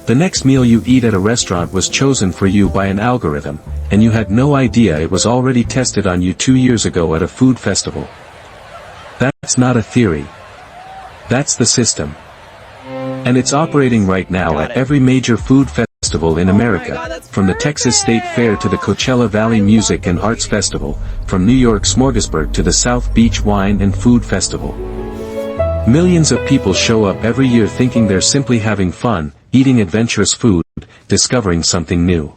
The next meal you eat at a restaurant was chosen for you by an algorithm, and you had no idea it was already tested on you 2 years ago at a food festival. That's not a theory. That's the system. And it's operating right now at every major food festival in America, from the Texas State Fair to the Coachella Valley Music and Arts Festival, from New York's Smorgasburg to the South Beach Wine and Food Festival. Millions of people show up every year thinking they're simply having fun, eating adventurous food, discovering something new.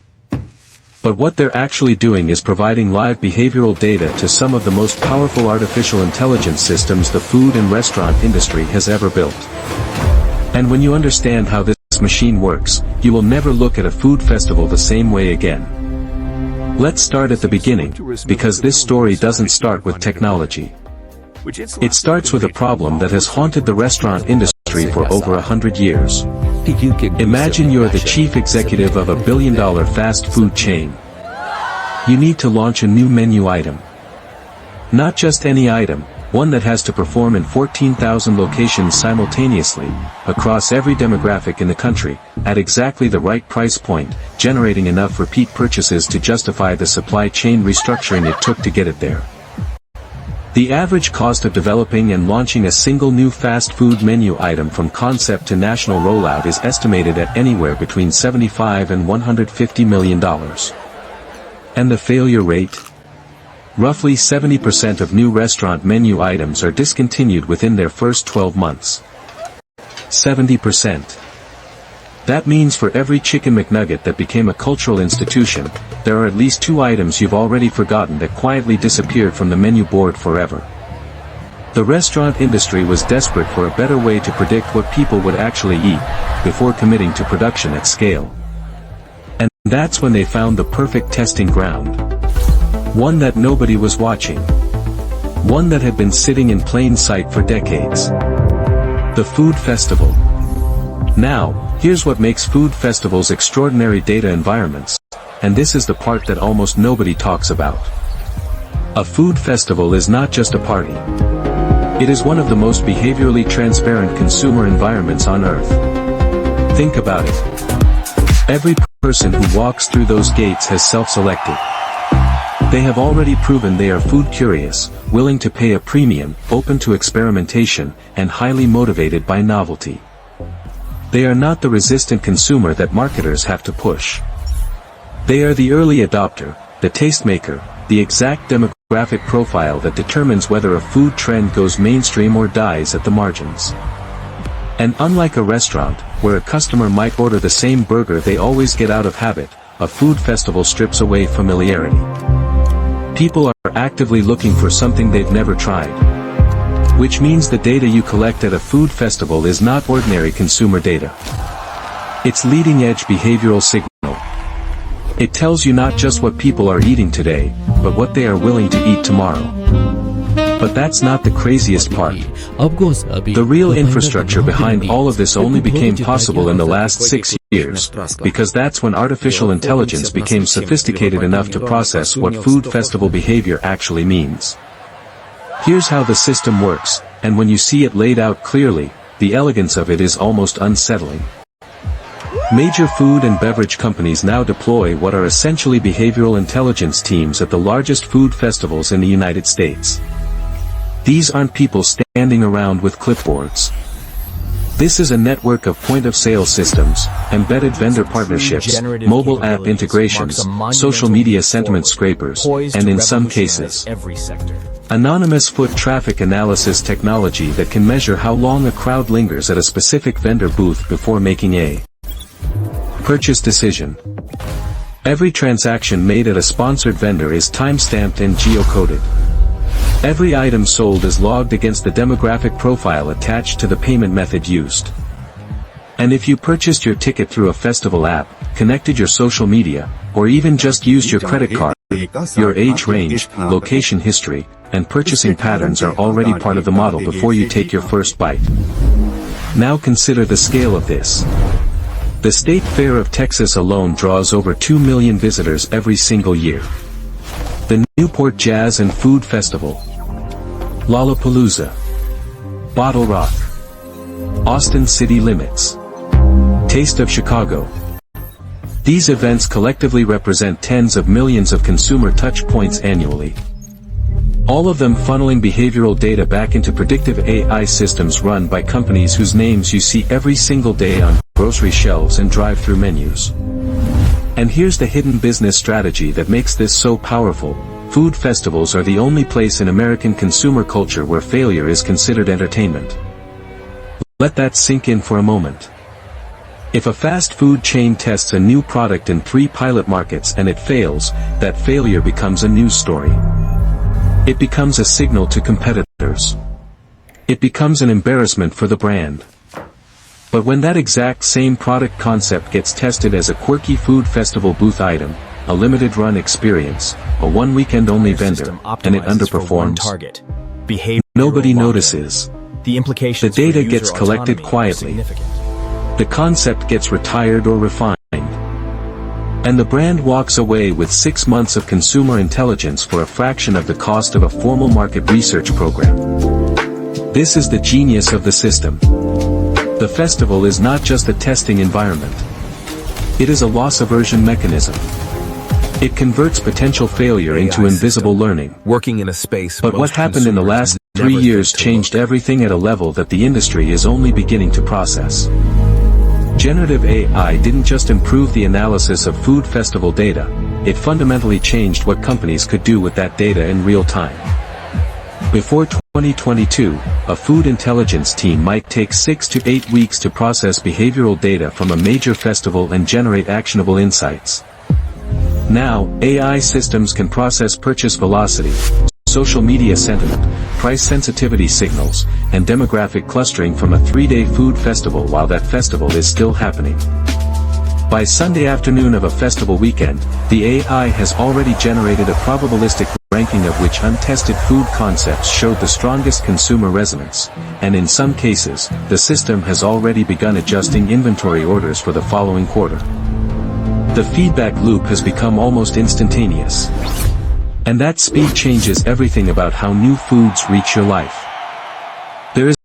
But what they're actually doing is providing live behavioral data to some of the most powerful artificial intelligence systems the food and restaurant industry has ever built. And when you understand how this machine works, you will never look at a food festival the same way again. Let's start at the beginning, because this story doesn't start with technology. It starts with a problem that has haunted the restaurant industry for over 100 years. Imagine you're the chief executive of a billion-dollar fast food chain. You need to launch a new menu item. Not just any item, one that has to perform in 14,000 locations simultaneously, across every demographic in the country, at exactly the right price point, generating enough repeat purchases to justify the supply chain restructuring it took to get it there. The average cost of developing and launching a single new fast food menu item from concept to national rollout is estimated at anywhere between $75 and $150 million. And the failure rate? Roughly 70% of new restaurant menu items are discontinued within their first 12 months. 70%. That means for every Chicken McNugget that became a cultural institution, there are at least 2 items you've already forgotten that quietly disappeared from the menu board forever. The restaurant industry was desperate for a better way to predict what people would actually eat, before committing to production at scale. And that's when they found the perfect testing ground. One that nobody was watching. One that had been sitting in plain sight for decades. The food festival. Now, here's what makes food festivals extraordinary data environments, and this is the part that almost nobody talks about. A food festival is not just a party. It is one of the most behaviorally transparent consumer environments on Earth. Think about it. Every person who walks through those gates has self-selected. They have already proven they are food curious, willing to pay a premium, open to experimentation, and highly motivated by novelty. They are not the resistant consumer that marketers have to push. They are the early adopter, the tastemaker, the exact demographic profile that determines whether a food trend goes mainstream or dies at the margins. And unlike a restaurant, where a customer might order the same burger they always get out of habit, a food festival strips away familiarity. People are actively looking for something they've never tried. Which means the data you collect at a food festival is not ordinary consumer data. It's leading-edge behavioral signal. It tells you not just what people are eating today, but what they are willing to eat tomorrow. But that's not the craziest part. The real infrastructure behind all of this only became possible in the last 6 years, because that's when artificial intelligence became sophisticated enough to process what food festival behavior actually means. Here's how the system works, and when you see it laid out clearly, the elegance of it is almost unsettling. Major food and beverage companies now deploy what are essentially behavioral intelligence teams at the largest food festivals in the United States. These aren't people standing around with clipboards. This is a network of point-of-sale systems, embedded vendor partnerships, mobile app integrations, social media sentiment scrapers, and in some cases, anonymous foot traffic analysis technology that can measure how long a crowd lingers at a specific vendor booth before making a purchase decision. Every transaction made at a sponsored vendor is time-stamped and geocoded. Every item sold is logged against the demographic profile attached to the payment method used. And if you purchased your ticket through a festival app, connected your social media, or even just used your credit card, your age range, location history, and purchasing patterns are already part of the model before you take your first bite. Now consider the scale of this. The State Fair of Texas alone draws over 2 million visitors every single year. The Newport Jazz and Food Festival, Lollapalooza, Bottle Rock, Austin City Limits, Taste of Chicago. These events collectively represent tens of millions of consumer touch points annually. All of them funneling behavioral data back into predictive AI systems run by companies whose names you see every single day on grocery shelves and drive-through menus. And here's the hidden business strategy that makes this so powerful. Food festivals are the only place in American consumer culture where failure is considered entertainment. Let that sink in for a moment. If a fast food chain tests a new product in 3 pilot markets and it fails, that failure becomes a news story. It becomes a signal to competitors. It becomes an embarrassment for the brand. But when that exact same product concept gets tested as a quirky food festival booth item, a limited run experience, a one weekend only vendor, and it underperforms, nobody notices. The data gets collected quietly. The concept gets retired or refined. And the brand walks away with 6 months of consumer intelligence for a fraction of the cost of a formal market research program. This is the genius of the system. The festival is not just a testing environment. It is a loss aversion mechanism. It converts potential failure into invisible learning. Working in a space. But what happened in the last 3 years changed everything at a level that the industry is only beginning to process. Generative AI didn't just improve the analysis of food festival data, it fundamentally changed what companies could do with that data in real time. Before 2022, a food intelligence team might take 6 to 8 weeks to process behavioral data from a major festival and generate actionable insights. Now, AI systems can process purchase velocity, social media sentiment, price sensitivity signals, and demographic clustering from a 3-day food festival while that festival is still happening. By Sunday afternoon of a festival weekend, the AI has already generated a probabilistic ranking of which untested food concepts showed the strongest consumer resonance, and in some cases, the system has already begun adjusting inventory orders for the following quarter. The feedback loop has become almost instantaneous. And that speed changes everything about how new foods reach your life. There is